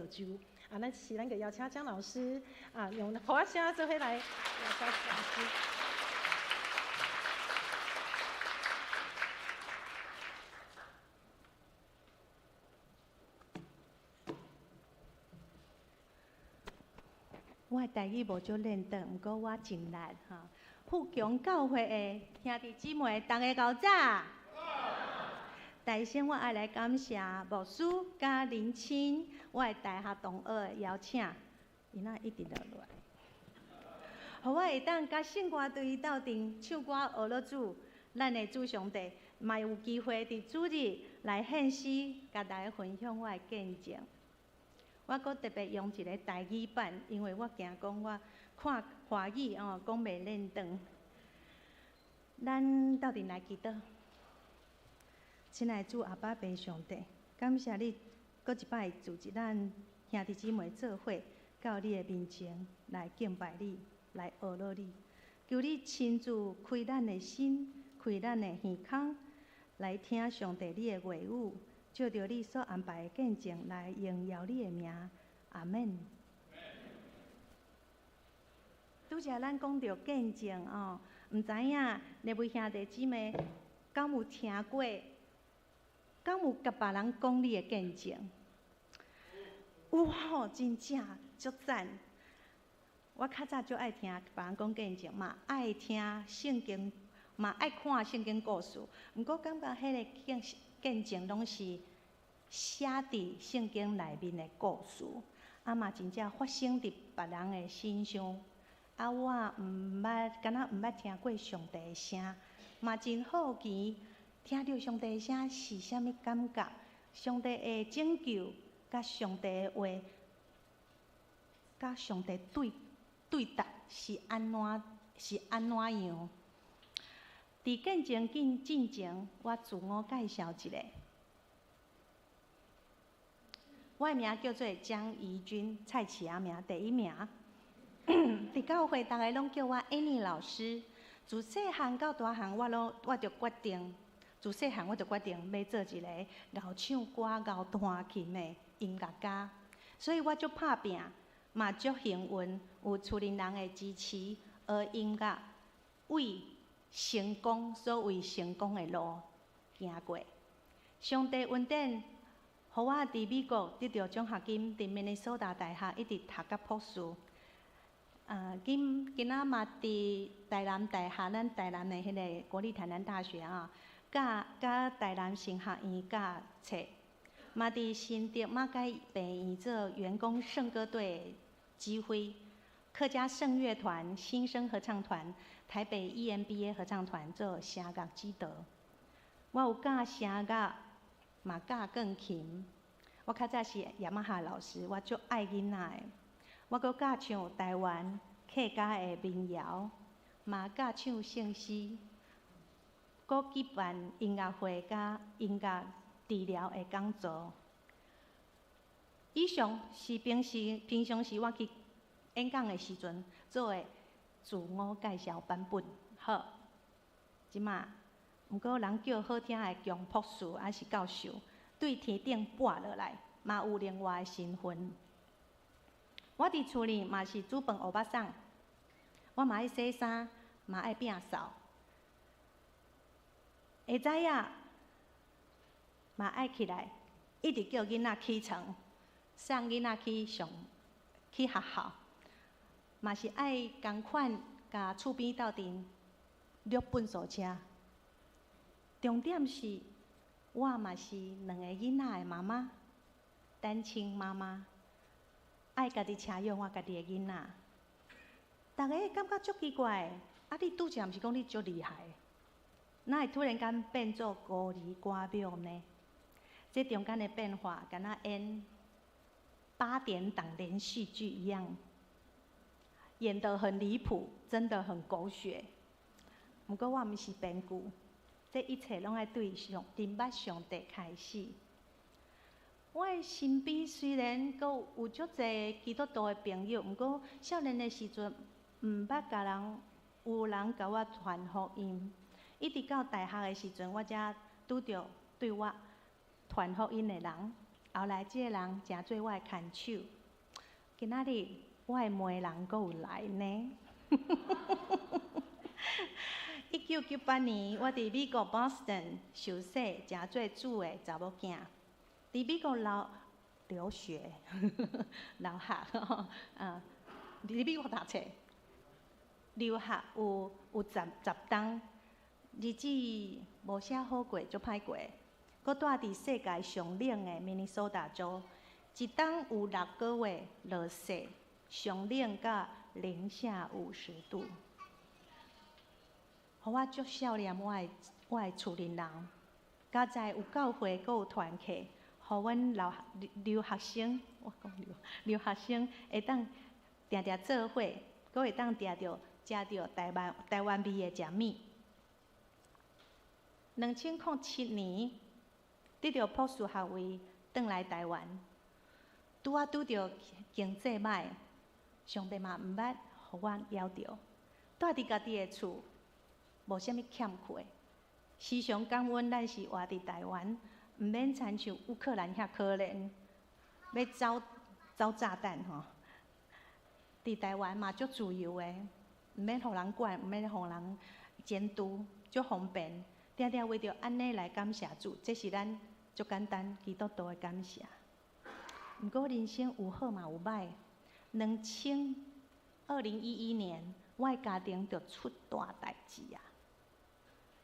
酒啊，咱是咱个邀请江老师啊，用花声做伙来邀请老师。我台语无少练得，毋过我真力吼。富强教会的兄弟姊妹，大家到早。大先我爱来感谢牧师甲林青，我的大学同学的邀请，伊那一直落来，互我会当甲圣歌队斗阵唱歌学了主，咱的主上帝，嘛有机会伫主日来献诗，甲大家分享我的见证。我阁特别用一个台语版，因为我惊讲我看华语讲袂练长。咱斗阵来祈祷，亲爱的主阿爸爸上帝，感谢你阁一摆组织咱兄弟姊妹做伙到你的面前来敬拜你，来学了你。求你亲自开咱的心，开咱的耳孔，来听上帝你的话语。照着你所安排的见证来荣耀你的名，阿门。拄则咱讲到见证哦，毋知影你位兄弟姊妹敢有听过，敢有甲别人讲你的见证？有吼，真正足赞！我较早就爱听别人讲见证嘛，爱听圣经，嘛爱看圣经故事。毋过感觉迄个见证拢是写伫圣经内面的故事，嘛真正发生伫别人的身上。我敢若毋捌听过上帝的声，嘛真好奇，听到上帝的声是啥物感觉？上帝的拯救，甲上帝的话，甲上帝对答是安怎样？伫见证进前，我自我介绍一下。我的名叫做江怡君，蔡启雅名第一名。伫教会，大家拢叫我 Annie 老师。自细汉到大汉，我就决定，自细汉我就决定要做一个会唱歌、会弹琴的音乐家。所以我足拍拼，嘛足幸运，有厝邻人的支持，学音乐，为成功所谓成功的路行过。上帝恩典。互我伫美国得到奖学金，伫明尼苏达大学一直读到博士。今仔嘛伫台南大学，咱台南的迄个国立台南大学甲台南神学院教册，嘛伫新竹马街病院做员工圣歌队指挥，客家圣乐团、新生合唱团、台北 EMBA 合唱团做声乐指导。我有教声乐。嘛教钢琴，我较早是雅马哈老师，我足爱囡仔的。我阁教唱台湾客家的民谣，嘛教唱圣诗，阁举办音乐会甲音乐治疗的讲座。以上是平常时我去演讲的时阵做的自我介绍版本。好，即马。毋过人叫好听的强博士还是教授，对天顶飞落来，嘛有另外的身份。我伫厝里嘛是煮饭学肉送，我嘛爱洗衫，嘛爱摒扫。下早仔嘛爱起来，一直叫囡仔起床，送囡仔去学校，嘛是爱共款甲厝边斗阵录本数车。重点是，我嘛是2个囡仔的妈妈，单亲妈妈，爱家己饲养我家己的囡仔。大家感觉足奇怪，你拄则毋是讲你足厉害，哪会突然间变做孤儿寡母呢？这中间的变化，敢若演8点档连续剧一样，演得很离谱，真的很狗血。不过我毋是编剧。这一切拢爱对认捌上帝开始。我的身边虽然阁有足侪基督徒的朋友，毋过少年的时阵毋捌甲人有人甲我传福音，一直到大学的时阵，我才拄着对我传福音的人，也后来即个人真做我的牵手，今仔日我的媒人阁有来呢。1998年，我伫美国 Boston 受洗，真做主的查某囝。伫美国留学，留学，伫美国读册，留学有10冬，日子无啥好过，足歹过。搁住伫世界上冷的明尼苏达州，一冬有6个月落雪，上冷到-50度。互我足少念我的厝邻人，加在有教会，阁有团契，互阮留学生，我讲留学生会当定定做伙，阁会当食着台湾味的食物。2007年，得到博士学位，转来台湾，拄着经济歹，上帝嘛毋捌互我夭着，住伫家己的厝。无啥物欠缺，时常感恩咱是活伫台湾，毋免亲像乌克兰遐可怜，要走炸弹吼。伫台湾嘛足自由的，毋免互人管，毋免互人监督，足方便。定定为着安尼来感谢主，这是咱足简单基督徒的感谢。毋过人生有好嘛有歹。2011年，我的家庭就出大代志啊！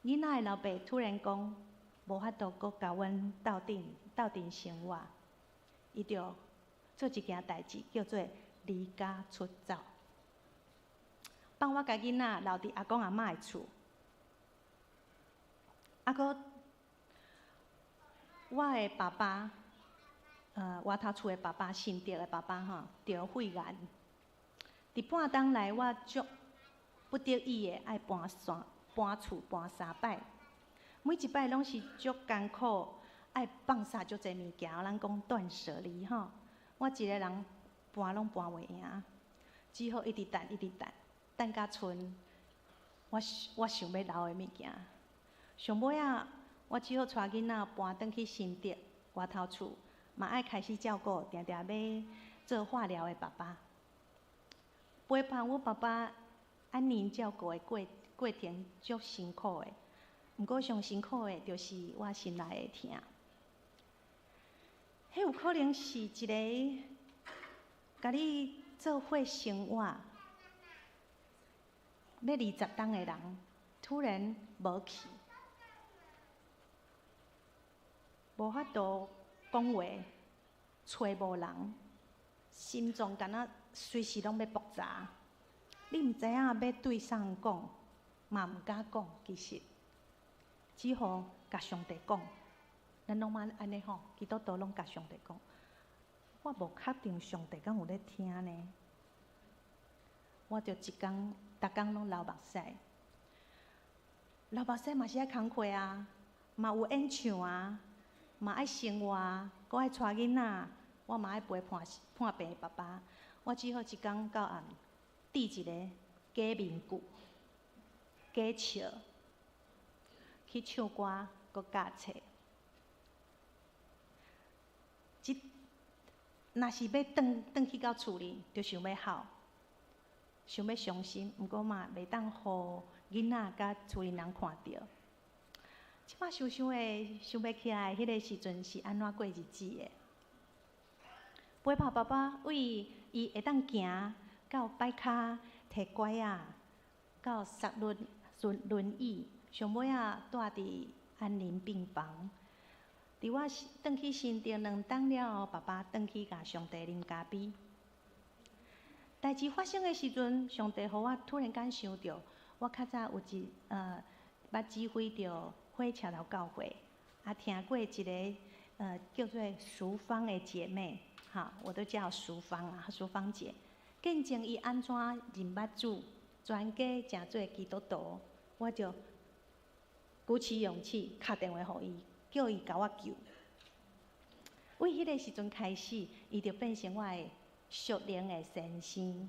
囡仔的老爸突然讲，无法度阁甲阮斗阵生活，伊就做一件代志，叫做离家出走，放我家囡仔留伫阿公阿嬷的厝，阁我的爸爸，外头厝的爸爸，信德的爸爸吼，得肺癌，伫半冬来，我足不得已的爱搬厝搬3摆，每一摆拢是足艰苦，爱放下足侪物件，咱讲断舍离吼。我一个人搬拢搬袂赢，只好一直等甲剩我想要留的物件。上尾啊，我只好带囡仔搬转去新竹外头厝，嘛爱开始照顾定定要做化疗的爸爸。陪伴我爸爸安宁照顾的过程足辛苦的，毋过上辛苦的就是我心内的疼。迄有可能是一个甲你做伙生活要20冬的人，突然无去，无法度讲话，找无人，心脏敢若随时拢要爆炸。你毋知影要对啥人讲，嘛毋敢讲，其实只好甲上帝讲。咱拢安尼吼，基督徒拢甲上帝讲。我无确定上帝敢有咧听呢。我着逐工拢流目屎，流目屎嘛是爱工课啊，嘛有演唱啊，嘛爱生活啊，搁爱带囡仔，我嘛爱陪看病的爸爸。我只好一工到暗。滴一个假面具，假笑，去唱歌，搁教册。若是要转去到厝里，就想要哭，想要伤心，毋过嘛袂当互囡仔甲厝里人看到。即摆想要起来，迄个时阵是安怎过日子的？陪伴爸爸，为伊会当行。到摆骹摕拐啊，到杀轮椅，上尾啊住伫安宁病房。伫我转去新竹2冬了后，爸爸转去甲上帝啉咖啡。代志发生的时阵，上帝互我突然间想到，我较早有捌指挥着火车头教会，也听过一个叫做淑芳的姐妹，哈，我都叫淑芳啊，淑芳姐。见证伊安怎认捌主，全家诚做基督徒，我就鼓起勇气打电话互伊，叫伊甲我救。为迄个时阵开始，伊就变成我的属灵的先生，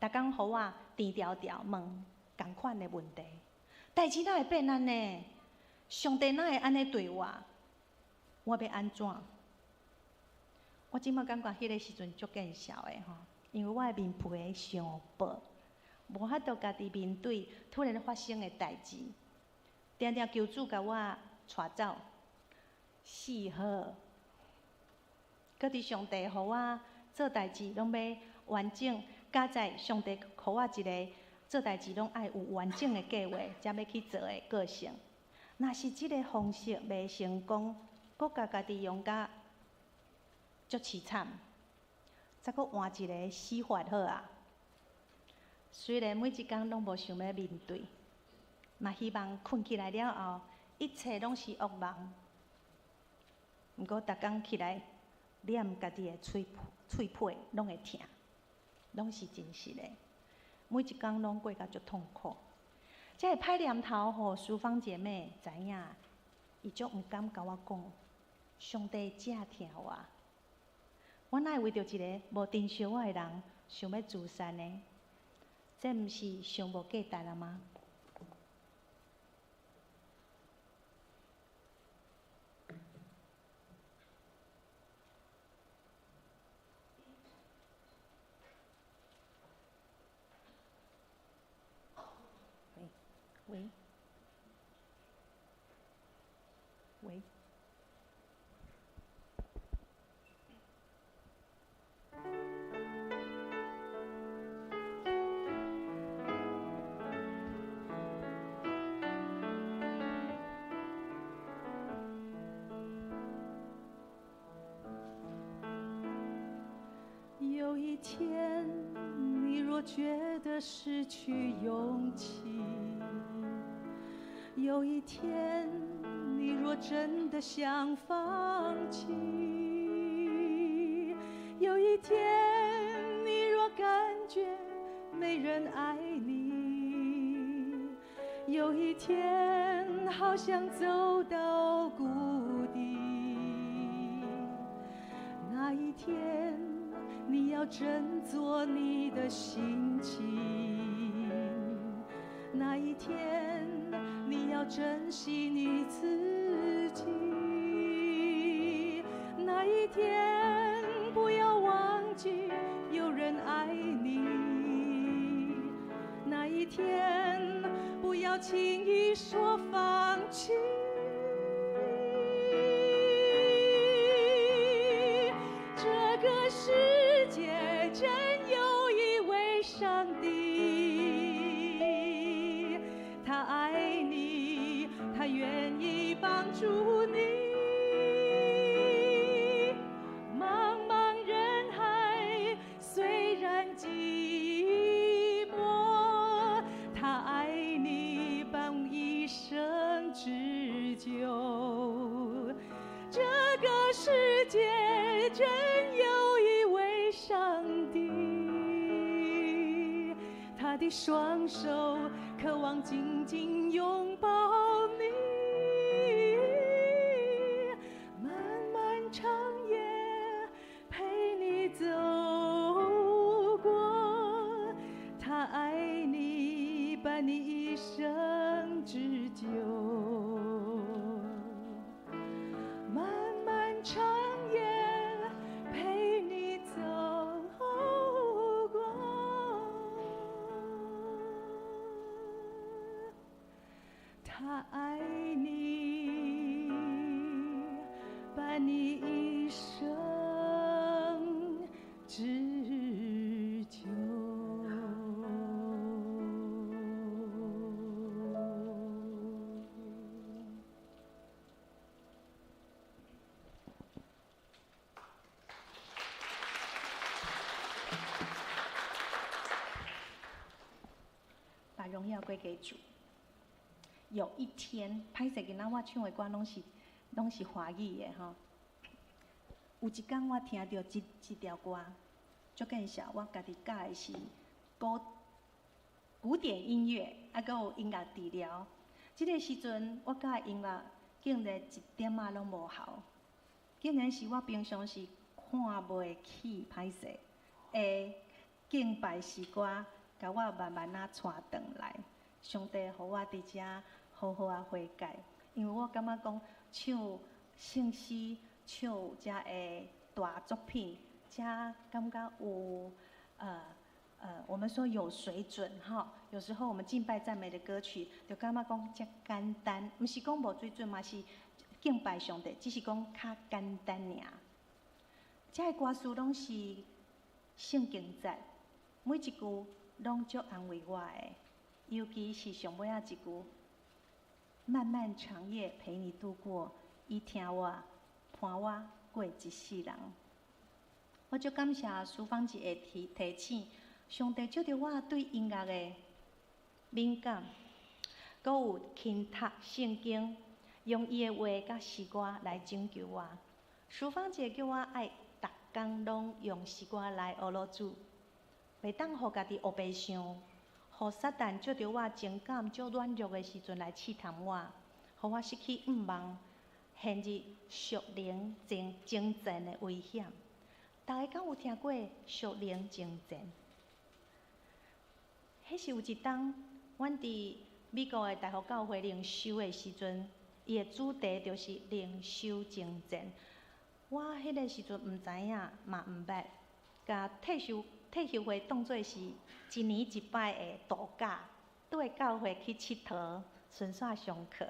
逐工互我甜条条问同款的问题。代志哪会变安尼？上帝哪会安尼对我？我要安怎？我即摆感觉迄个时阵足见效的吼，因为我的面皮伤薄，无法度家己面对突然发生的代志，定定求主甲我带走，四好。搁伫上帝互我做代志，拢要完整，加在上帝互我一个做代志拢爱有完整的计划，才要去做的个性。若是即个方式袂成功，搁家己用甲足凄惨，再搁换一个死法好啊！虽然每一工拢无想要面对，嘛希望困起来了后，一切拢是噩梦。毋过逐工起来，念家己的喙皮拢会疼，拢是真实的。每一工拢过甲足痛苦。这个歹念头，互淑芳姐妹知影，伊足毋敢甲我讲，上帝正疼我。我哪会为着一个无珍惜我的人，想要自杀呢？这毋是上无价值了吗？喂，喂。有一天，你若觉得失去勇气，有一天，你若真的想放弃，有一天，你若感觉没人爱你，有一天，好像走到谷底，那一天，你要振作你的心情，那一天你要珍惜你自己，那一天不要忘记有人爱你，那一天不要轻易说放弃。这个世界真有一位上帝，他爱你，他愿意帮助你。茫茫人海虽然寂寞，他爱你，帮一生织就。这个世界真有一位上帝，他的双手渴望紧紧拥抱你，漫漫长夜陪你走过，他爱你，伴你一生织就。漫漫长夜陪你走过，他爱你，伴你一生织就。把荣耀归给主。有一天，歹势囡仔我唱的歌拢是华语的吼。有一天我听到一条歌，足见效。我家己教的是古典音乐，还佫有音乐治疗。即个时阵我教的音乐竟然一点仔拢无效，竟然是我平常时看袂起歹势的敬拜诗歌。甲我慢慢仔带转来，上帝互我伫遮好好啊悔改，因为我感觉讲唱圣诗、唱遮的大作品，加感觉有我们说有水准哈。有时候我们敬拜赞美的歌曲，就感觉讲遮简单，毋是讲无水准，嘛是敬拜上帝，只是讲较简单尔。遮个歌词拢是圣经节，每一句拢足安慰我的，尤其是上尾仔一句：漫漫长夜陪你度过，伊听我伴我过一世人。我足感谢淑芳姐的提醒，上帝借着我对音乐的敏感，阁有勤读圣经，用伊的话甲诗歌来拯救我。淑芳姐叫我爱逐工拢用诗歌来学老主，袂当互家己黑白想，互撒旦借着我情感足软弱的时阵来试探我，互我失去盼望，陷入属灵征战的危险。大家敢有听过属灵征战？迄是有一当，阮伫美国的大学教会灵修的时阵，伊的主题就是灵修征战。我迄个时阵毋知影，嘛毋捌，甲退休会当作是一年一摆的度假，倒来教会去佚佗，顺续上课。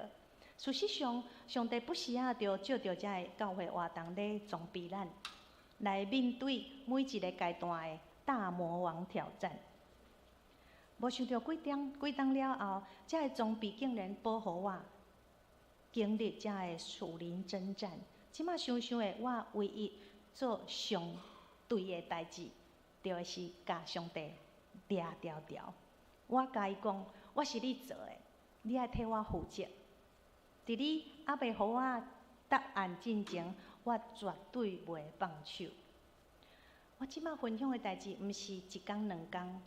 事实上，上帝不时啊，着借着遮个教会活动咧装备咱，来面对每一个阶段的大魔王挑战。无想到几当了后，遮个装备竟然保护我经历遮个属灵征战。即马想想的，我唯一做上对的代志，就是甲上帝抓条条。我甲伊讲，我是你做的，你爱替我负责。伫你还袂互我答案之前，我绝对袂放手。我即马分享的代志，毋是一工两工，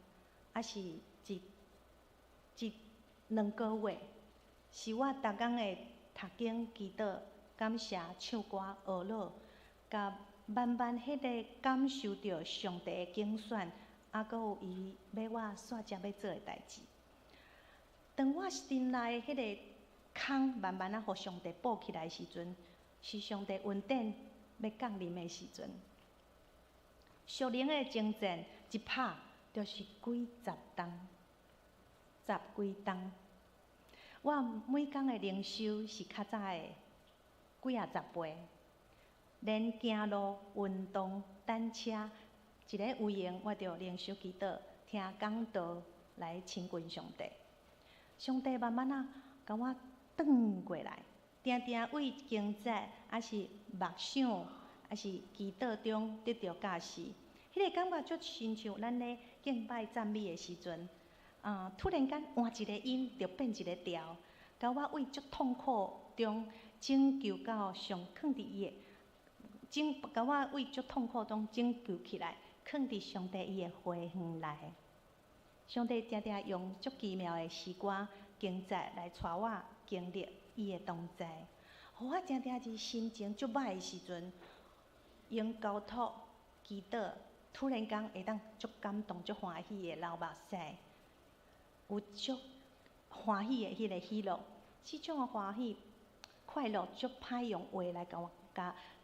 还是一两个月，是我逐工的读经、祈祷、感谢、唱歌、学老，甲慢慢迄个感受到上帝的拣选，还阁有伊要我煞接要做的代志。当我心内迄个空慢慢啊，互上帝补起来的时阵，是上帝恩典要降临的时阵。属灵的征战一拍就是几十冬，十几冬。我每工的灵修是较早的几啊十倍，连行路、运动、单车，一个有闲我着灵修祈祷，听讲道来亲近上帝。上帝慢慢啊，甲我转过来，定定为经节，还是默想，还是祈祷中得到教示。迄个感觉就亲像咱咧敬拜赞美的时阵，突然间换一个音，就变一个调，甲我为足痛苦中拯救到上放伫伊的，甲我为足痛苦中拯救起来，放伫上帝伊的花园内。上帝定定用足奇妙的诗歌、经节来带我经历伊的同在，互我定定是心情足歹的时阵，用交托祈祷。突然间会当足感动、足欢喜的流目屎，有足欢喜的迄个喜乐，即种的欢喜、快乐足歹用话来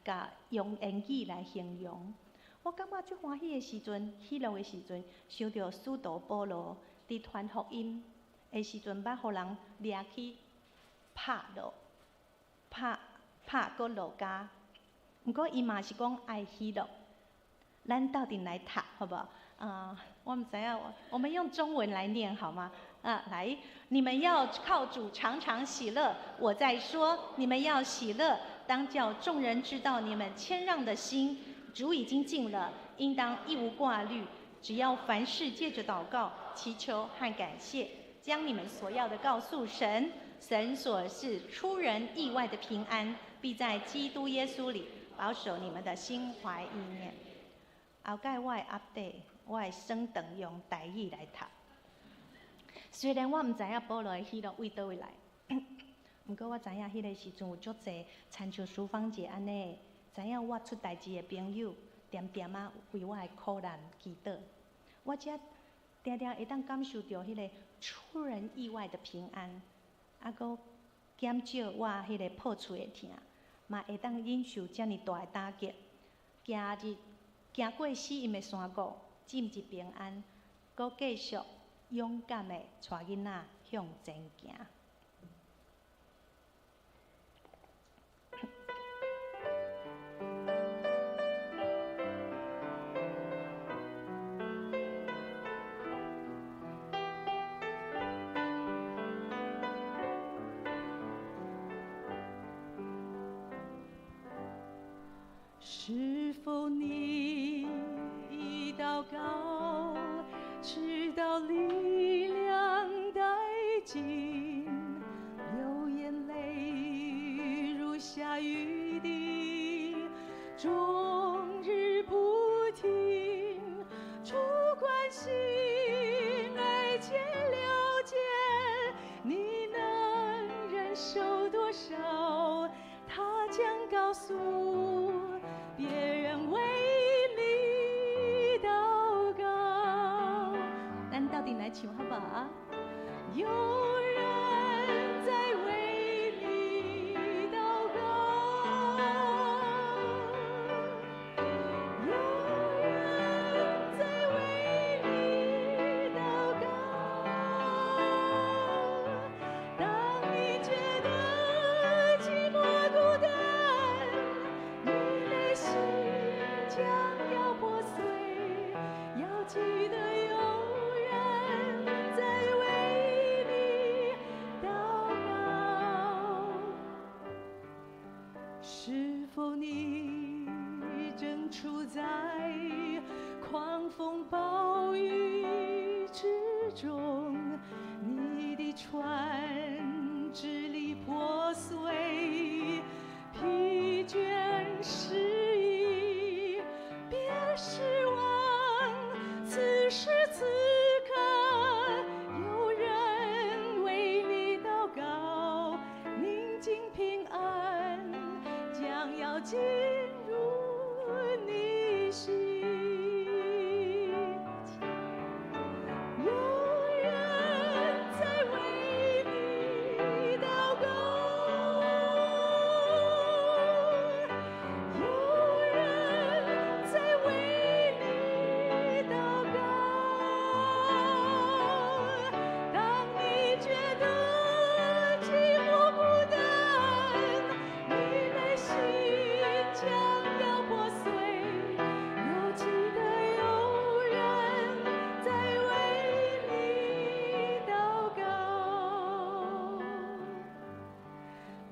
甲用言语来形容。我感觉足欢喜的时阵、喜乐的时阵，想到使徒保罗伫传福音的时阵，捌互人掠去拍搁落架。毋过伊嘛是讲爱喜乐。咱到底来读好不好？我们知影，我们用中文来念好吗？来，你们要靠主常常喜乐。我在说，你们要喜乐，当叫众人知道你们谦让的心。主已经尽了，应当一无挂虑。只要凡事借着祷告、祈求和感谢，将你们所要的告诉神，神所是出人意外的平安，必在基督耶稣里保守你们的心怀意念。后摆我会update，我会升等用台语来读。虽然我毋知影保罗的喜乐为倒位来，毋过我知影迄个时阵有足侪亲像淑芳姐安尼，知影我出代志的朋友，点点啊为我的苦难祈祷。我则定定会当感受到迄个出人意外的平安，啊阁减少我迄个破厝的疼，嘛会当忍受遮尔大的打击。行过死荫的山谷，进入平安，搁继续勇敢的带囡仔向前行。是否你已祷告，直到力量殆尽，流眼泪如下雨滴，终日不停，主关心爱且了解，你能忍受多少？他将告诉别人为你祷告。咱斗阵来唱好不好？有人在为你祷告，有人在为你祷告。当你觉得寂寞孤单，你内心将要破碎，要记得有人在为你祷告。是否你正处在狂风暴雨之中？你的船支离破碎，疲倦失意，别失望。此时此刻，有人为你祷告，宁静平安将要进入你心。有人在为你祷告，有人在为你祷告。当你觉得寂寞孤单，你内心将要破碎，要记得有人在为你祷告。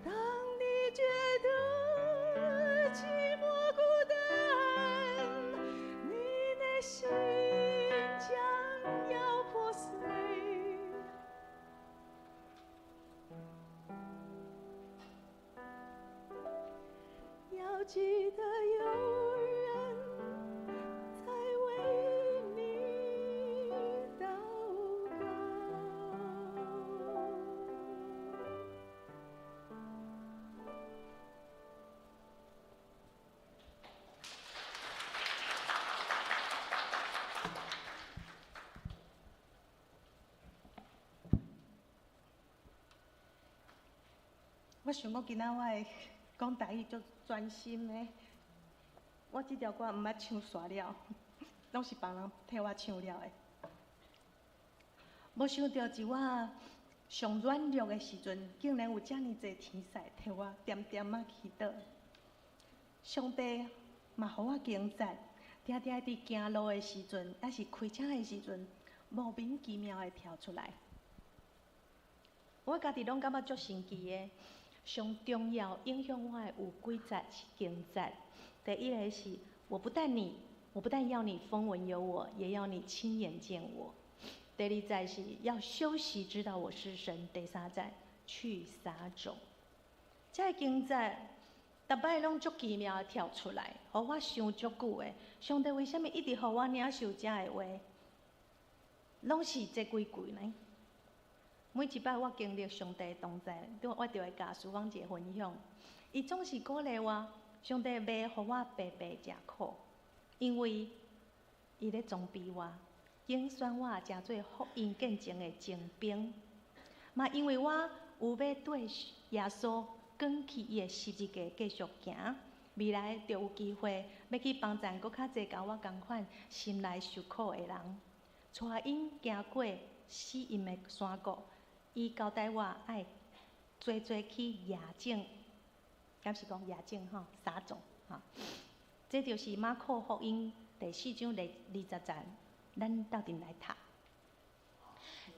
当你觉得寂寞孤单，你内心将要破碎，要记得有人在为你祷告。我想讲今仔我会讲台语足专心的。我这条歌毋捌唱煞了，拢是别人替我唱了的。无想到伫我上软弱的时阵，竟然有遮尔侪天使替我点点啊祈祷。上帝嘛，互我经验，定定伫行路的时阵，还是开车的时阵，莫名其妙的跳出来。我家己拢感觉足神奇的。上重要影响我的有几节是经节。第一个是，我不但要你风闻有我，也要你亲眼见我。第二节是要休息，知道我是神。第三节去撒种。这个经节，逐摆拢足奇妙的跳出来，互我想足久的。上帝为什么一直互我领受这个话？拢是这几句呢？每一摆我经历上帝的同在，我就会甲师翁一个分享。伊总是鼓励我，上帝袂互我白白吃苦，因为伊咧装备我，竞选我成做福音见证的精兵。嘛，因为我有要对耶稣扛起伊的十字架继续行，未来就有机会要去帮助搁较济甲我同款心内受苦的人。带因行过死荫的山谷，伊交代我爱做去夜景，敢是讲夜景吼，撒种吼。这就是马可福音第4章第20节，咱斗阵来读。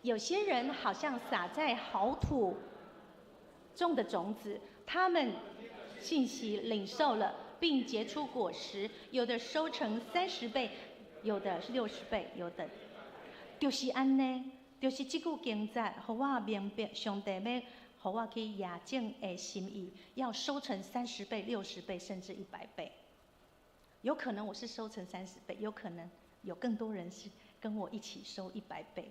有些人好像撒在好土种的种子，他们信息领受了，并结出果实，有的收成30倍，有的是60倍，有的就是安尼，就是这句经节，互我明白上帝要互我去夜景的心意，要收成30倍、60倍，甚至100倍。有可能我是收成30倍，有可能有更多人是跟我一起收100倍。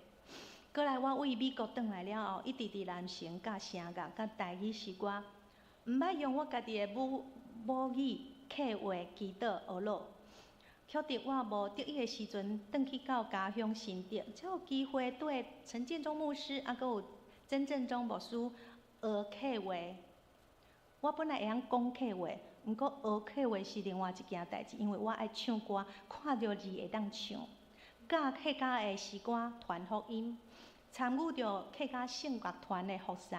过来，我为美国转来了后，一直伫南城、甲声乐、甲台语诗歌，毋捌用我家己的母语客话祈祷学落。巧伫我无得意的时阵，转去到家乡新竹，才有机会对陈建中牧师，还有曾正忠牧师学客话。我本来会晓讲客话，毋过学客话是另外一件代志，因为我爱唱歌，看到字会当唱。教客家的诗歌传福音，参与着客家圣乐团的服侍。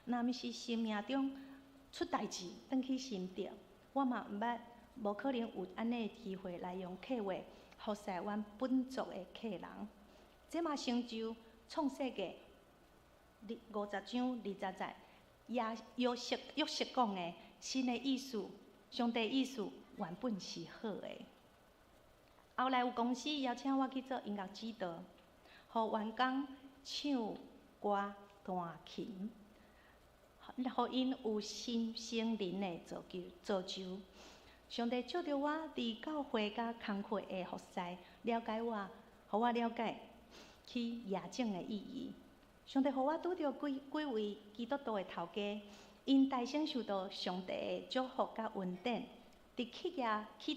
若毋是生命中出代志，转去新竹，我嘛毋捌。无可能有安尼的机会来用客话服侍阮本族的客人，这嘛成就创世纪50章20节，约瑟讲的神的意思，上帝意思原本是好的。后来有公司邀请我去做音乐指导，互员工唱歌、弹琴，互因有新心灵的造就。上帝借着我伫教会甲工课的服侍，了解我，互我了解去夜景的意义。上帝互我拄着几位基督徒的头家，因大声受到上帝的祝福甲恩典。伫企业起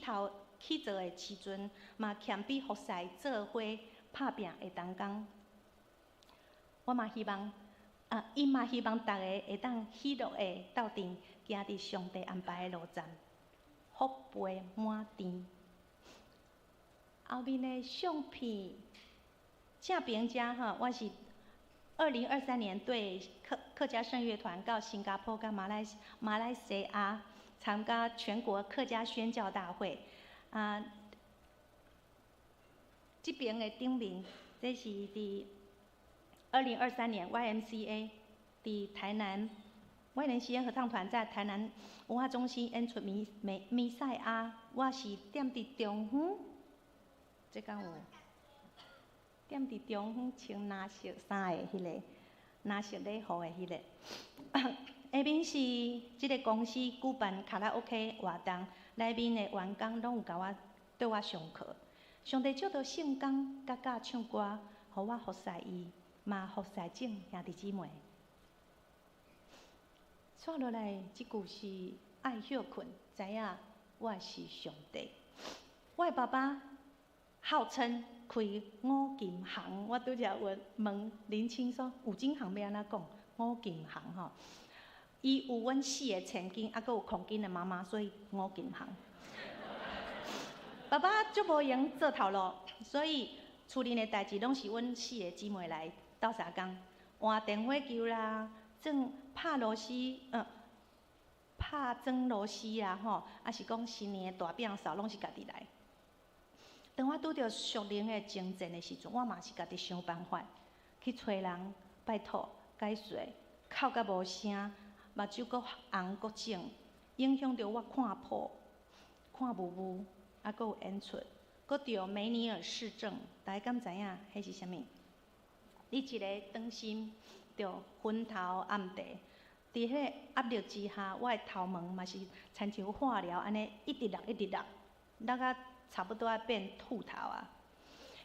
做的时阵，嘛谦卑服侍做伙拍拼的同工。我嘛希望，因嘛希望大家会当喜乐的斗阵，行伫上帝安排的路站。福杯满天，后面的相片正边遮哈，我是2023年对客家圣乐团到新加坡跟马来西亚参加全国客家宣教大会。这边的顶面，这是伫2023年 YMCA 伫台南。我连实验合唱团在台南文化中心演出弥赛亚，我是踮伫中央，这敢有踮伫中央穿蓝色衫的迄个蓝色礼服的迄个。下面是即个公司举办卡拉 OK 活动，内面的员工拢有甲我对我上课。上帝借着圣工甲教唱歌，互我服侍伊，嘛服侍众兄弟姊妹。接落来，即句是爱休困，知影我是上帝。我的爸爸号称开5金行，我拄则问林清说5金行要安怎讲？5金行吼，伊有阮4个千金，还佫有空金的妈妈，所以5金行。爸爸足无闲做头路，所以厝里的代志拢是阮4个姊妹来斗相共，换电火球啦。拍螺丝，拍装螺丝啊吼，还是讲新年的大饼扫，拢是家己来。当我拄着属灵的征战的时阵，我嘛是家己想办法去找人拜托解说，哭甲无声，目睭阁红阁肿，影响着我看谱、看舞舞，还阁有演出，阁着梅尼尔氏症，大家敢知影迄是啥物？你一个当心。着昏头暗地，伫迄压力之下，我的头毛嘛是亲像化疗安尼，一直落啊差不多要变秃头啊。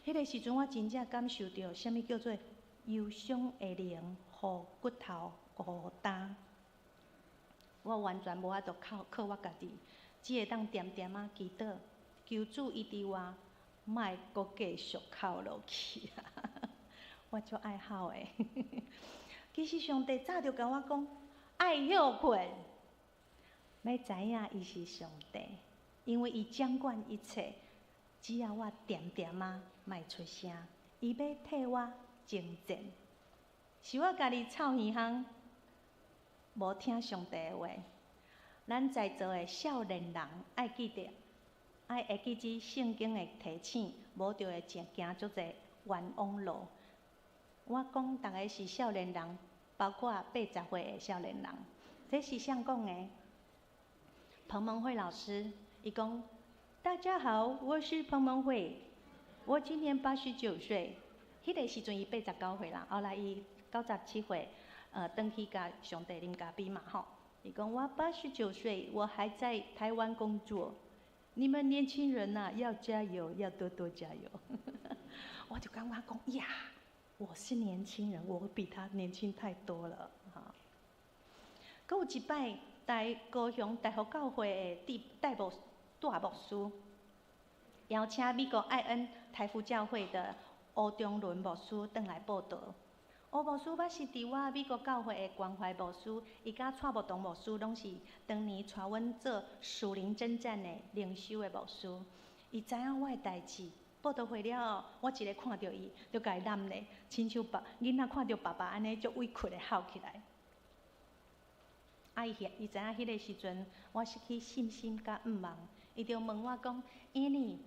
迄个时阵，我真正感受到啥物叫做忧伤的灵，互骨头孤单。我完全无法度靠我家己，只会当点点啊祈祷，求主伊伫我，莫阁继续哭落去啊！我足爱哭的。其实上帝早就甲我讲，爱休困，要知影伊是上帝，因为伊掌管一切，只要我点点啊，莫出声，伊要替我征战。是我家己臭耳巷，无听上帝的话。咱在座的少年人爱记得，爱会记即圣经的提醒，无就会行足侪冤枉路。我讲大家是少年人，包括80岁的少年人，这是谁讲的？彭蒙慧老师，伊讲：大家好，我是彭蒙慧，我今年89岁。迄个时阵伊89岁啦，后来伊97岁，登去甲上帝啉咖啡嘛吼。伊讲我89岁，我还在台湾工作。你们年轻人呐、要加油，要多多加油。我就感觉讲呀，我是年轻人，我比他年轻太多了哈。佮有一摆，在高雄大学教会的大牧师，邀请美国爱恩台福教会的吴中伦牧师转来报道。吴牧师捌是伫我美国教会的关怀牧师，伊甲蔡牧同牧师拢是当年带阮做属灵征战的灵修的牧师。伊知影我的代志，报道会了后，我一个看到伊，就甲伊揽咧，亲像囡仔看到爸爸安尼，足委屈的哭起来。伊知影迄个时阵，我失去信心甲毋望，伊就问我讲：“Annie，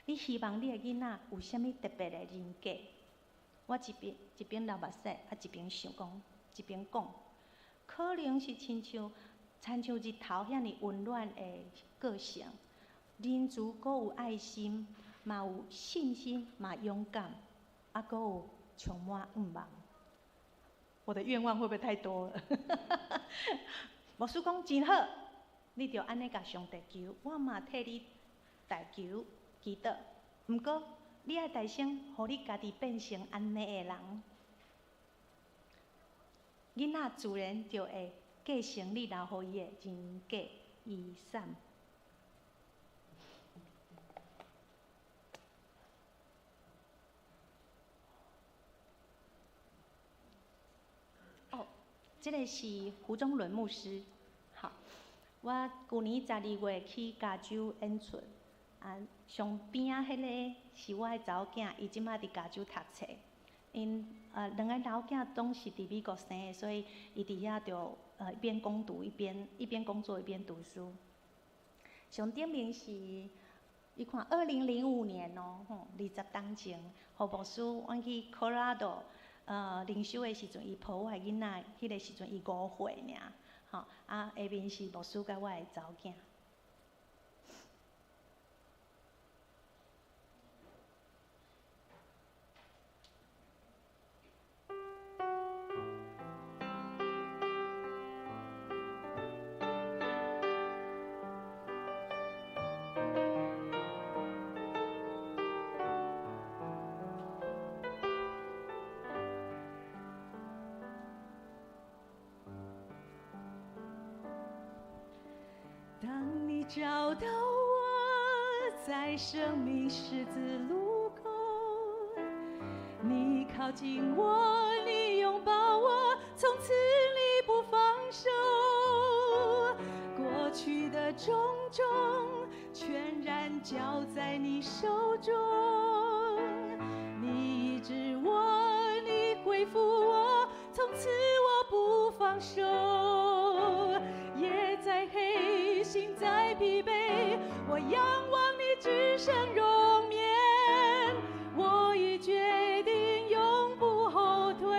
你希望你的囡仔有啥物特别的人格？”我一边流目屎，一边想讲，一边讲，可能是亲像日头遐尼温暖的个性，仁慈，阁有爱心，嘛有信心，嘛勇敢，阁有充满愿望。我的愿望会不会太多了？牧师讲真好，你着安尼甲上帝求，我嘛替你代求祈祷。毋过，你爱大声，互你家己变成安尼的人，囡仔自然就会继承你留互伊的人格遗产。哦，这个是胡宗伦牧师。好，我去年12月去加州演出。上边仔迄个是我的查某囝，伊即摆伫加州读册。因两个查某囝拢是伫美国生的，所以伊伫遐就一边攻读一边工作一边读书。上顶面是，你看2005年哦，20当前，何牧师阮去 Colorado 灵修的时阵，伊抱我的囡仔，迄个时阵伊5岁尔，吼下面是牧师甲我的查某囝。当你找到我在生命十字路口，你靠近我，你拥抱我，从此你不放手。过去的种种全然交在你手中，你医治我，你恢复我，从此我不放手。夜再黑，心再疲惫，我仰望你只剩容颜，我已决定永不后退。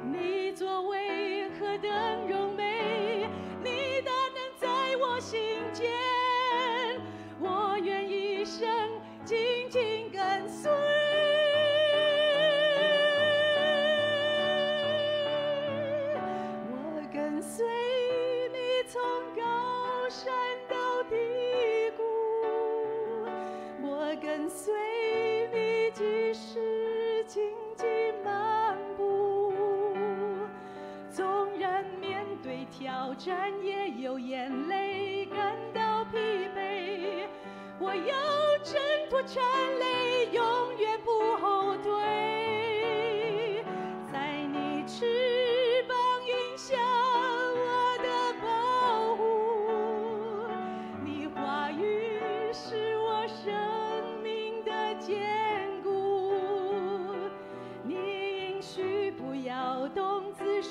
你作为何等荣美，你大能在我心间，我愿一生紧紧跟随。跟随你，即使荆棘漫步，纵然面对挑战，也有眼泪感到疲惫。我要挣脱缠累，永远不后退。在你翅膀荫下。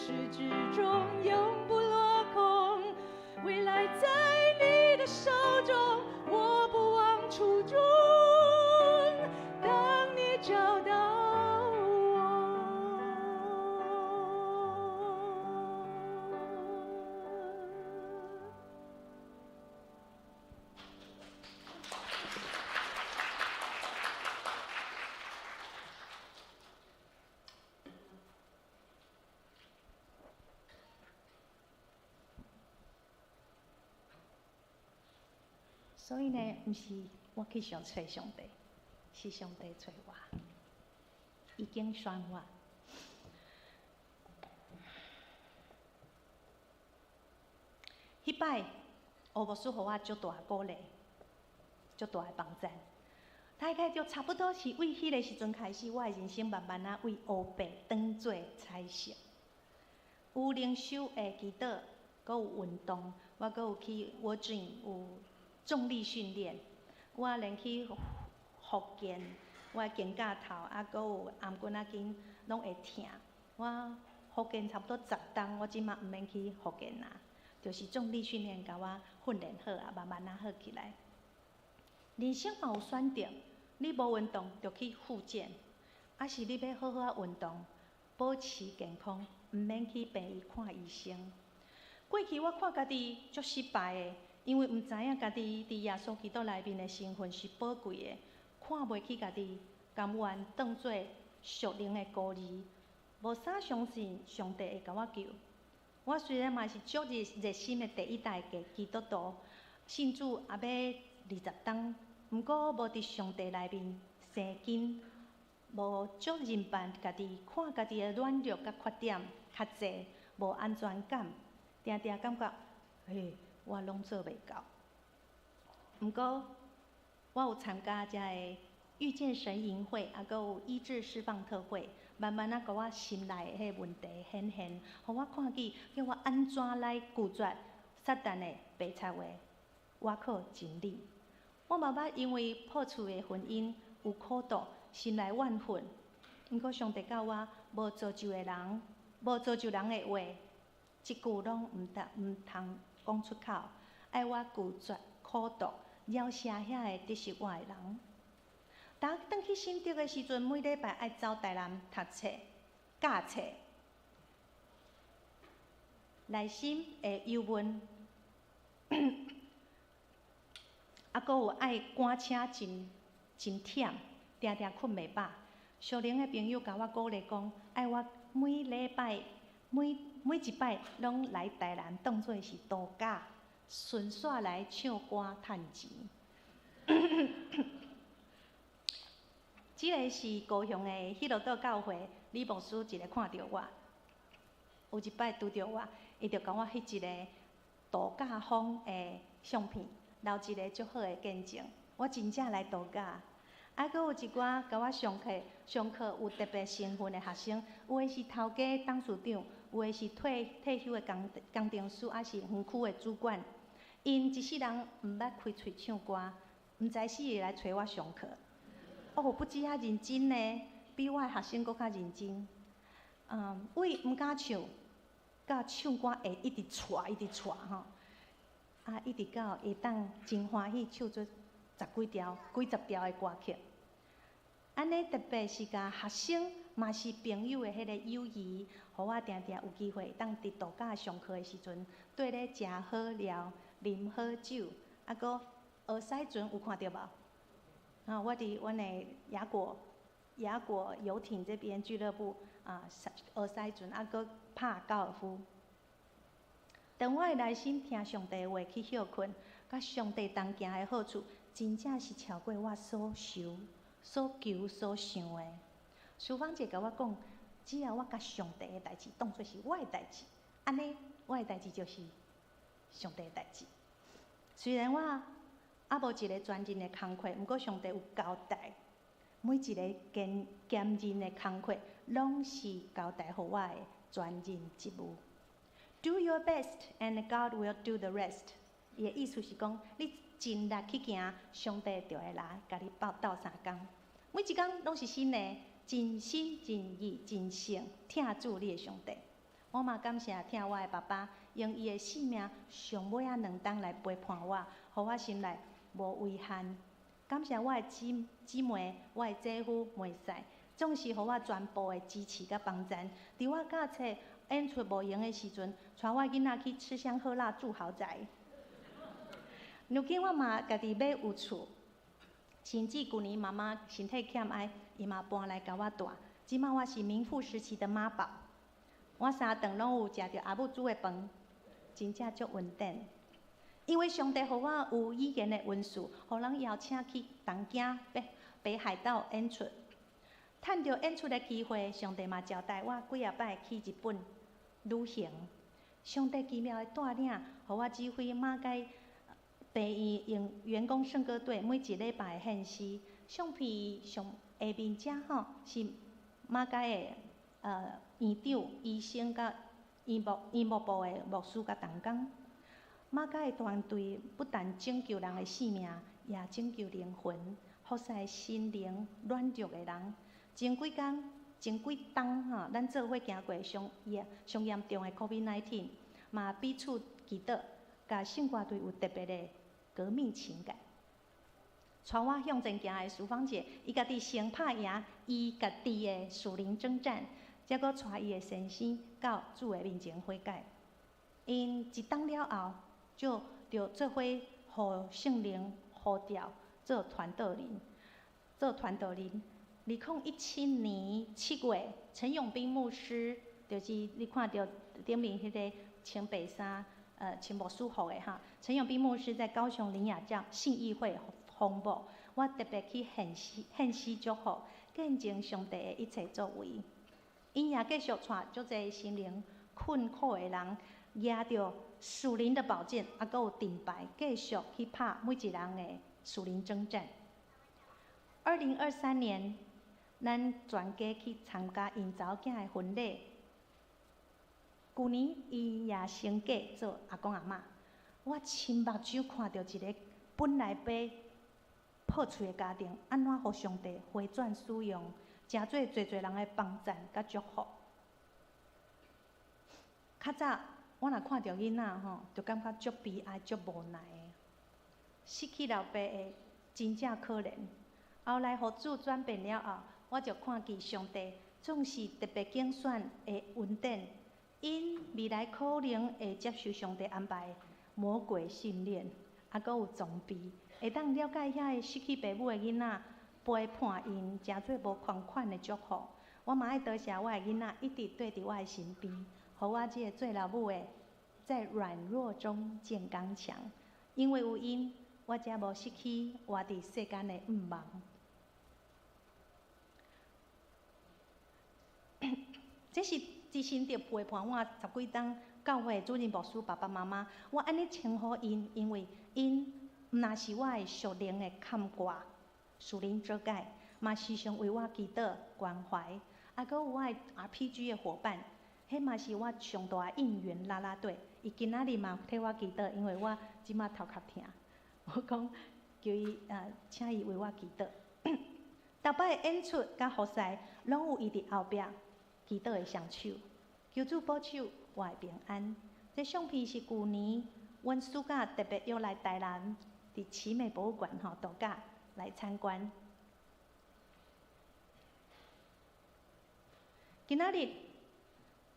始至终永不落空。未来在你的手中，我不忘初衷。当你找到所以呢，毋是我去找上帝，是上帝找我，已经选我。迄摆，吴牧师互我足大鼓励，足大帮赞。大概就差不多是为迄个时阵开始，我的人生慢慢啊为黑白转做彩色。有灵修的祈祷，阁有运动，我阁有去我dream有重力训练，我连去福建，我肩胛头啊，阁有颔棍仔筋拢会疼。我福建差不多10冬，我即马毋免去福建啦，就是重力训练甲我训练好啊，慢慢啊好起来。人生嘛有选择，你无运动就去复健，还是你要好好啊运动，保持健康，毋免去病院看医生。过去我看家己足失败的。因为毋知影家己伫耶稣基督内面的身份是宝贵的，看袂起家己，甘愿当做属灵的孤儿，无啥相信上帝会甲我救。我虽然嘛是足热心的第一代嘅基督徒，信主也要20冬，毋过无伫上帝内面生根，无足认办家己，看家己的软弱甲缺点较济，无安全感，定定感觉，我拢做袂到。毋过，我有参加遮个遇见神营会，啊，阁有医治释放特会，慢慢啊，甲我心内迄问题显现，互我看见，叫我安怎来拒绝撒旦的白菜话，我靠真理。我嘛捌因为破厝的婚姻有苦毒，心内怨愤。毋过上帝教我，无造就的人，无造就人的话，一句拢毋通讲出口，爱我拒绝苦毒，饶赦遐个得失我的人。当转去新竹的时阵，每礼拜爱走台南读册、教册，内心会忧闷，啊，阁有爱赶车真忝，定定困袂饱。属灵的朋友甲我鼓励讲，爱我每礼拜每一摆拢来台南当作是度假，顺续来唱歌趁钱。即个是高雄的喜乐岛教会李牧师一个看到我，有一摆拄着我，伊就甲我翕一个度假风的相片，留一个足好的见证。我真正来度假。啊，阁有一寡甲我上课有特别身份的学生，有的是头家、董事长，有的是退休的工程师，还是园区的主管。因一世人毋捌开喙唱歌，毋知死会来找我上课。哦，不止遐认真呢，比我的学生搁较认真。为毋敢唱，到唱歌会一直喘吼，啊，一直到会当真欢喜唱出几十条的歌曲。安尼特别是甲学生嘛是朋友的迄个友谊，互我定定有机会当伫度假上课的时阵，对咧食好料、啉好酒，啊，搁学驶船有看到无？啊，我伫阮的雅果游艇这边俱乐部啊，学驶船，啊，搁拍高尔夫。当我的内心听上帝的话去休困，甲上帝同行的好处，真正是超过我所求、所想的。淑芳姐甲我讲，只要我甲上帝的代志当作是我的代志，安尼我的代志就是上帝的代志。虽然我无一个全人的工课，毋过上帝有交代，每一个坚韧的工课，拢是交代互我的全人职务。Do your best, and God will do the rest。伊的意思是讲，你尽力去行，上帝就会来甲你斗3工。每一工拢是新的，真心真意真诚，疼主你的上帝。我嘛感谢听我的爸爸用伊的性命上尾2冬来陪伴我，互我心内无遗憾。感谢我的姊妹、我的姐夫、妹婿，总是互我全部的支持甲帮衬。伫我教册演出无闲的时阵，带我囡仔去吃香喝辣住豪宅。如今我嘛家己买有厝，甚至旧年妈妈身体欠哀，伊嘛搬来甲我住。即马我是名副实期的妈宝。我3顿拢有食着阿母煮的饭，真正足稳定。因为上帝互我有语言的恩赐，互人邀请去东京、北海道演出。趁着演出的机会，上帝嘛交代我几摆去日本旅行。上帝奇妙的带领，互我指挥马街病院用员工圣歌队每一礼拜的献诗。相片上下面遮吼是马街的院长、医生甲医务部的牧师甲同工。马街的团队不但拯救人的性命，也拯救灵魂，服侍心灵软弱的人。前几冬吼，咱做伙行过上严重的 COVID-19， 嘛彼此祈祷，甲圣歌队有特别的革命情感。带我向前行的苏芳姐，伊家己先拍赢伊家己的属灵征战，才阁带伊的先生到主的面前悔改。因一冬了后，就做伙互圣灵呼召做传道人。2017年7月，陈永斌牧师，就是你看到顶面迄个穿白衫、穿牧师服的哈。陈永斌牧师在高雄林雅教信义会奉牧，我特别去献诗祝福，见证上帝的一切作为。因也继续带足侪心灵困苦的人，拿着属灵的宝剑，还阁有盾牌，继续去拍每一人的属灵征战。2023年。咱全家去参加因查某囝的婚礼。旧年伊也升嫁做阿公阿嬷，我亲目睭看到一个本来要破碎的家庭，安怎互上帝回转使用，诚做侪人的帮赞甲祝福。较早我若看到囡仔吼，就感觉足悲哀、足无奈的，失去老爸的真正可怜。后来互主转变了后，我就看见上帝总是特别拣选的恩典，因未来可能会接受上帝安排魔鬼训练，还阁有装备，会当了解遐个失去爸母的囡仔，陪伴因，诚做无款款的祝福。我嘛爱多谢我的囡仔一直对伫我的身边，互我即个做老母的，在软弱中见刚强。因为有因，我才无失去活伫世间的毋茫。这是一生着陪伴我10几冬教会主任牧师爸爸妈妈，我安尼称呼因，因为因毋若是我的属灵的看挂、属灵遮盖，嘛时常为我祈祷关怀，还阁有我的 RPG 的伙伴，迄嘛是我上大的应援啦啦队。伊今仔日嘛替我祈祷，因为我即马头壳痛，我讲叫伊请伊为我祈祷。逐摆演出甲服侍，拢有伊伫后壁。祈祷的双手，求主保守我的平安。这相片是旧年阮暑假特别约来台南，伫奇美博物馆度假来参观。今仔日，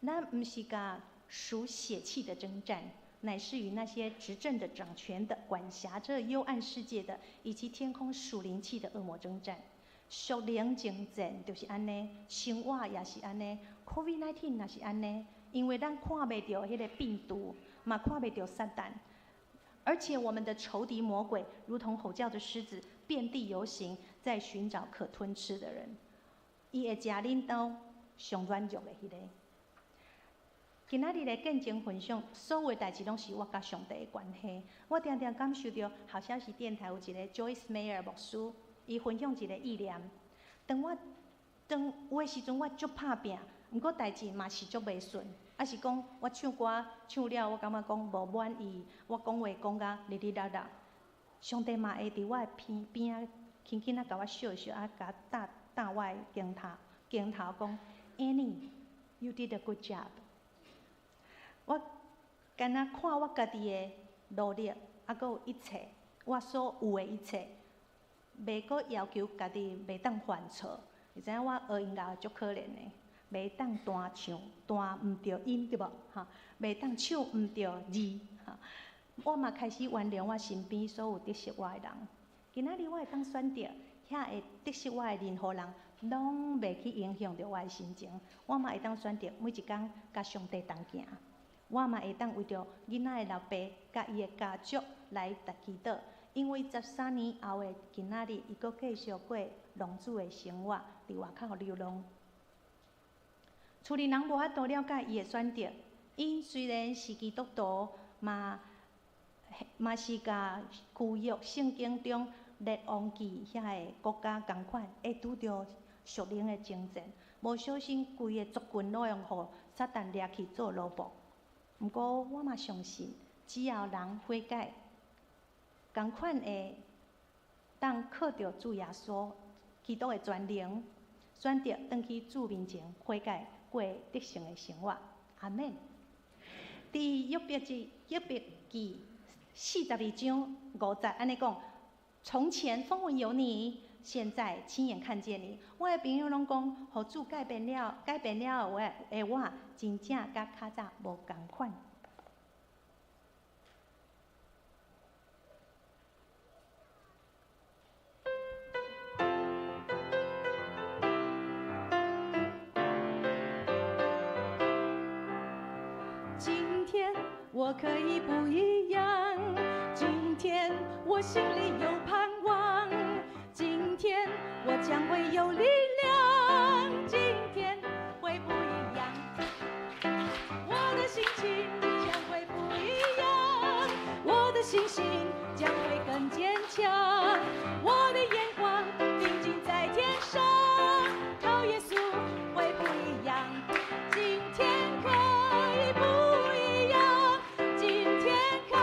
咱毋是甲属血气的征战，乃是与那些执政的、掌权的、管辖着幽暗世界的，以及天空属灵气的恶魔征战。属灵征战就是安尼，生活也是安尼 ，COVID-19 也是安尼，因为咱看袂到迄个病毒，嘛看袂到撒旦，而且我们的仇敌魔鬼如同吼叫的狮子，遍地游行，在寻找可吞吃的人。伊会食恁兜上软弱的迄个。今仔日的见证分享，所有代志拢是我甲上帝的关系。我常常感受到好消息电台有一个 Joyce Meyer 牧师。伊分享一个意念，当有诶时阵，我足拍拼，毋过代志嘛是足袂顺，还是讲我唱歌唱了，我感觉讲无满意，我讲话讲甲哩哩啦啦，上帝嘛会伫我诶边仔轻轻甲我笑笑，甲我搭我诶镜头讲 ，Annie，you did a good job。我干那看我家己的努力，还佫有一切，我所有的一切，袂佫要求家己袂当犯错。你知影我学音乐足可怜的，袂当弹唱，弹毋着音对无？哈，袂当唱毋着字。哈，我嘛开始原谅我身边所有得失我的人。今仔日我会当选择遐会得失我的任何人，拢袂去影响着我的心情。我嘛会当选择每一天甲上帝同行。我嘛会当为着囡仔的老爸甲伊的家族来祈祷，因为13年后的今仔日，伊阁继续过浪子的生活，伫外口流浪。厝里人无法度了解伊的选择，因虽然是基督徒，嘛是甲旧约圣经中列王记遐个国家同款，会拄着属灵的征战，无小心规个族群拢用互撒旦掠去做奴仆。毋过我嘛相信，只要人悔改，同款会当靠着主耶稣基督的全能，选择转去主面前悔改，过得胜的生活。阿免。伫约伯记42章5节安尼讲：从前风闻有你，现在亲眼看见你。我的朋友拢讲，互主改变了我，真正甲较早无共款。今天我可以不一样，今天我心里有盼望，今天我将会有力量，今天会不一样，我的心情将会不一样，我的信心将会更坚强，我的眼光定睛在天上，靠耶稣会不一样，今天可以不一样，今天靠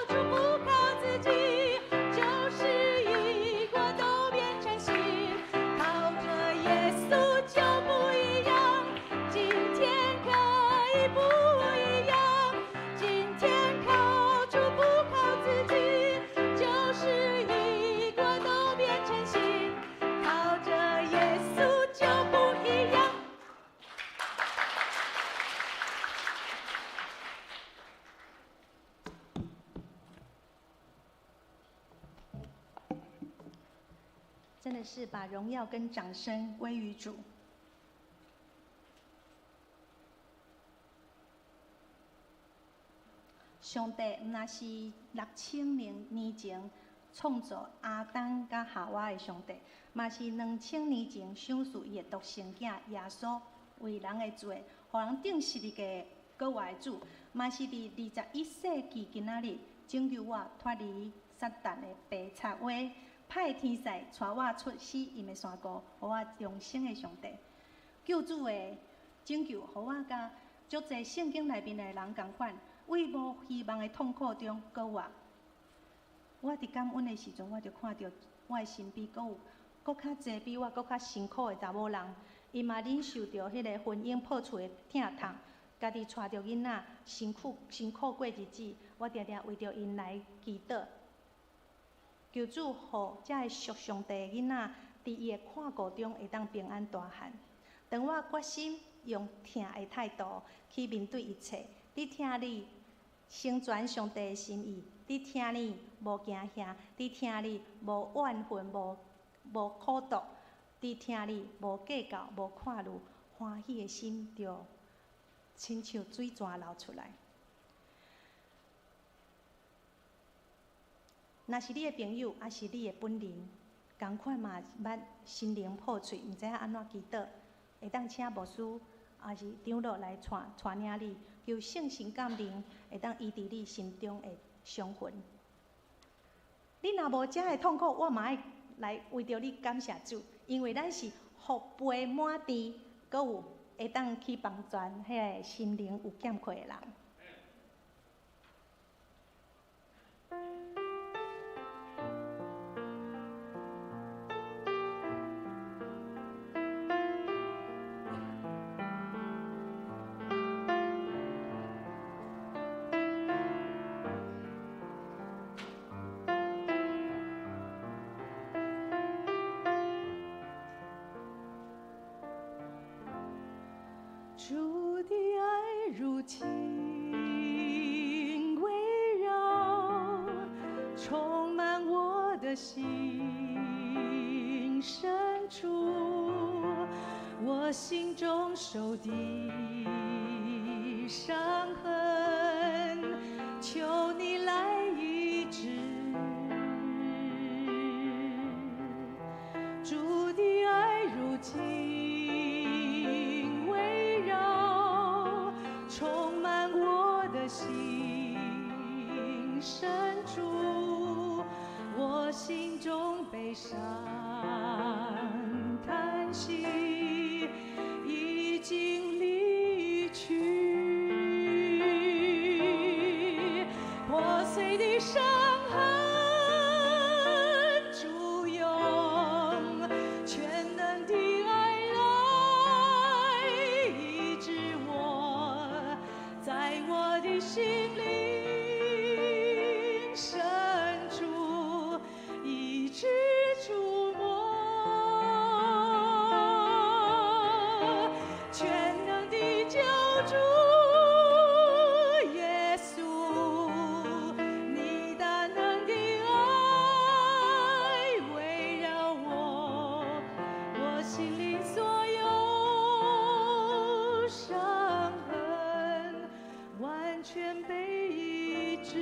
主不靠自己，就是一国都变成新，靠着耶稣就不一样，今天可以不一样，今天靠主不靠自己，就是一国都变成新，靠着耶稣就不一样。真的是把荣耀跟掌声归于主。上帝毋那是6000年前创造亚当甲夏娃的上帝，嘛是2000年前赏赐伊的独生囝耶稣为人的罪，互人定十字架国外的主，嘛是伫21世纪今仔日拯救我脱离撒旦的白贼话。派天使带我出死荫的山谷，互我重生的上帝，救主的拯救，互我甲足侪圣经内面的人同款，为无希望的痛苦中过活。我伫感恩的时阵，我就看到我的身边搁较侪比我搁较辛苦的查某人，伊嘛忍受着迄个婚姻破碎的疼痛，家己带着囡仔辛苦过日子，我常常为着因来祈祷。求主互遮个属上帝的囡仔，伫伊的看顾中会当平安大汉。当我决心用疼的态度去面对一切，伫听你成全上帝的心意，伫听你无惊吓，伫听你无怨恨，无苦毒，伫听你无计较，无看路，欢喜的心就亲像水泉流出来。若是你的朋友，还是你的本人，同款嘛捌心灵破碎，毋知影安怎祈祷，会当请牧师，还是长老来带领你，求圣神感灵，会当医治你心中的伤痕。你若无遮的痛苦，我嘛爱来为着你感谢主，因为咱是福杯满地，阁有会当去帮助迄个心灵有欠缺的人。情围绕，充满我的心深处，我心中受的伤痕，求你来医治。主的爱如镜围绕，充满我的心深处，我心中悲伤叹息已经离去，破碎的伤痕主用全能的爱来医治我，在我的心灵深处医治触摸，全能的救主耶稣，你大能的爱围绕我，我心里所有伤痕完全被医治，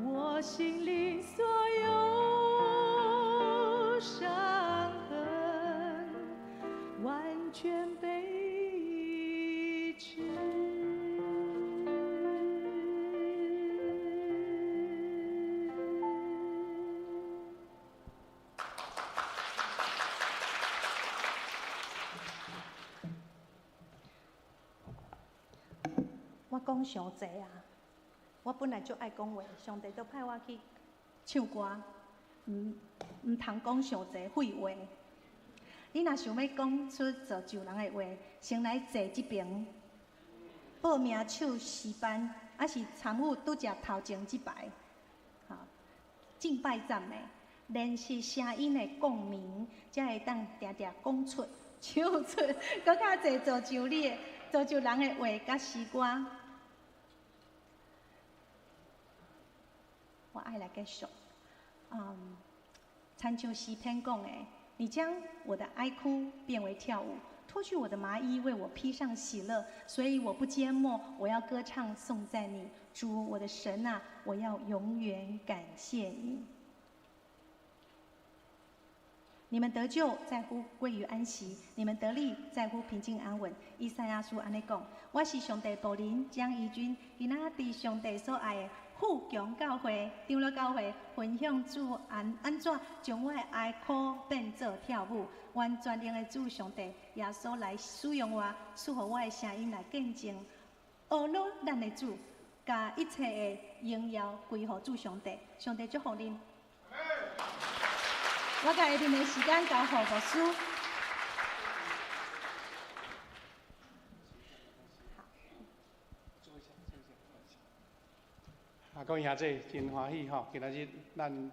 我心里所有伤痕完全被医治。我讲伤济啊！我本来就爱讲话，上帝都派我去唱歌，唔通讲伤济废话。你若想要讲出造就人的话，先来坐这边，报名唱诗班，还是参与拄只头前这排，哈，敬拜赞美，练习声音的共鸣，才会当定定讲出、唱出，搁较侪造就你的、造就人的话甲诗歌。我爱来继续，参像诗篇讲的，你将我的哀哭变为跳舞，脱去我的麻衣，为我披上喜乐，所以我不缄默，我要歌唱颂赞你，主我的神啊，我要永远感谢你。你们得救在乎归于安息，你们得力在乎平静安稳。以赛亚书安尼讲：我是上帝仆人蒋怡君，今仔伫上帝所爱的富强教会、长老教会分享主安怎将我的哀哭变作跳舞，愿全能的主上帝耶稣来使用我，赐予我的声音来见证，学了咱的主，甲一切的荣耀归予主上帝。上帝祝福恁。我甲下面的时间交予牧师。各位兄弟真欢喜吼！今仔日咱